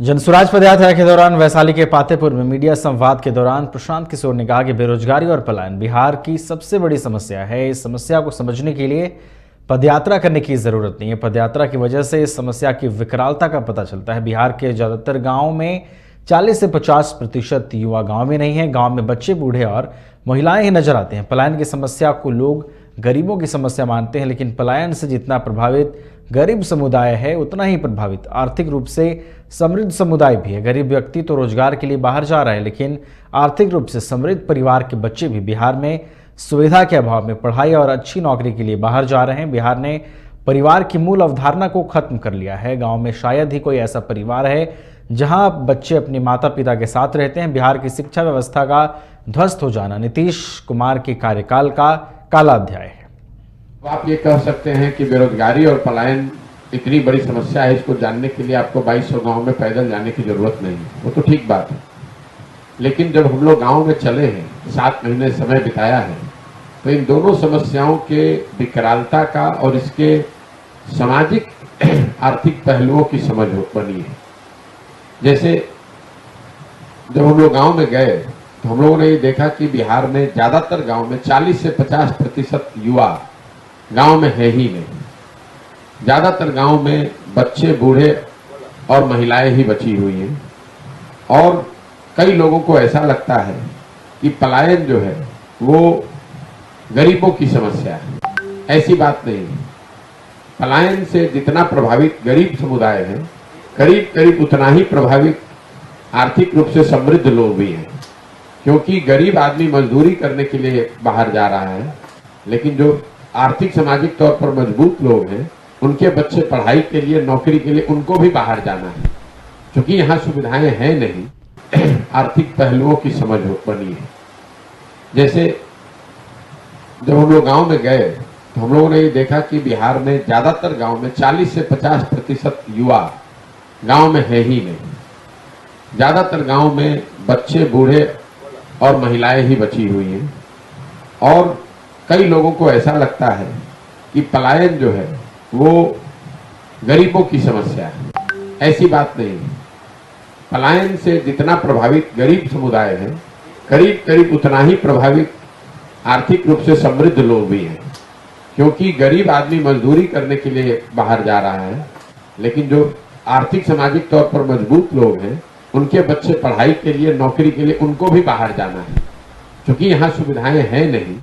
जनसुराज पदयात्रा के दौरान वैशाली के पातेपुर में मीडिया संवाद के दौरान प्रशांत किशोर ने कहा कि बेरोजगारी और पलायन बिहार की सबसे बड़ी समस्या है। इस समस्या को समझने के लिए पदयात्रा करने की जरूरत नहीं है। पदयात्रा की वजह से इस समस्या की विकरालता का पता चलता है। बिहार के ज्यादातर गाँव में 40 से 50% युवा गाँव में नहीं है। गाँव में बच्चे, बूढ़े और महिलाएं ही नजर आते हैं। पलायन की समस्या को लोग गरीबों की समस्या मानते हैं, लेकिन पलायन से जितना प्रभावित गरीब समुदाय है उतना ही प्रभावित आर्थिक रूप से समृद्ध समुदाय भी है। गरीब व्यक्ति तो रोजगार के लिए बाहर जा रहा है, लेकिन आर्थिक रूप से समृद्ध परिवार के बच्चे भी बिहार में सुविधा के अभाव में पढ़ाई और अच्छी नौकरी के लिए बाहर जा रहे हैं। बिहार ने परिवार की मूल अवधारणा को खत्म कर लिया है। गाँव में शायद ही कोई ऐसा परिवार है जहां बच्चे अपने माता पिता के साथ रहते हैं। बिहार की शिक्षा व्यवस्था का ध्वस्त हो जाना नीतीश कुमार के कार्यकाल का काला अध्याय है। आप ये कह सकते हैं कि बेरोजगारी और पलायन इतनी बड़ी समस्या है, इसको जानने के लिए आपको 2200 गांव में पैदल जाने की जरूरत नहीं है, वो तो ठीक बात है। लेकिन जब हम लोग गांव में चले हैं, 7 महीने समय बिताया है, तो इन दोनों समस्याओं के विकरालता का और इसके सामाजिक आर्थिक पहलुओं की समझ बनी है। जैसे जब हम लोग गांव में गए तो हम लोगों ने ये देखा कि बिहार में ज्यादातर गांव में 40 से 50% युवा गांव में है ही नहीं। ज्यादातर गांव में बच्चे, बूढ़े और महिलाएं ही बची हुई हैं। और कई लोगों को ऐसा लगता है कि पलायन जो है वो गरीबों की समस्या है। ऐसी बात नहीं है। पलायन से जितना प्रभावित गरीब समुदाय है, करीब करीब उतना ही प्रभावित आर्थिक रूप से समृद्ध लोग भी हैं। क्योंकि गरीब आदमी मजदूरी करने के लिए बाहर जा रहा है, लेकिन जो आर्थिक सामाजिक तौर पर मजबूत लोग हैं, उनके बच्चे पढ़ाई के लिए, नौकरी के लिए, उनको भी बाहर जाना है। क्योंकि यहाँ सुविधाएं हैं नहीं, आर्थिक पहलुओं की समझ बनी है। जैसे जब हम लोग गांव में गए तो हम लोगों ने ये देखा कि बिहार में ज्यादातर गांव में 40 से 50% युवा गांव में है ही नहीं। ज्यादातर गांव में बच्चे, बूढ़े और महिलाएं ही बची हुई हैं। और कई लोगों को ऐसा लगता है कि पलायन जो है वो गरीबों की समस्या है। ऐसी बात नहीं है। पलायन से जितना प्रभावित गरीब समुदाय है, करीब करीब उतना ही प्रभावित आर्थिक रूप से समृद्ध लोग भी हैं। क्योंकि गरीब आदमी मजदूरी करने के लिए बाहर जा रहा है, लेकिन जो आर्थिक सामाजिक तौर पर मजबूत लोग हैं, उनके बच्चे पढ़ाई के लिए, नौकरी के लिए, उनको भी बाहर जाना है। क्योंकि यहाँ सुविधाएं हैं नहीं।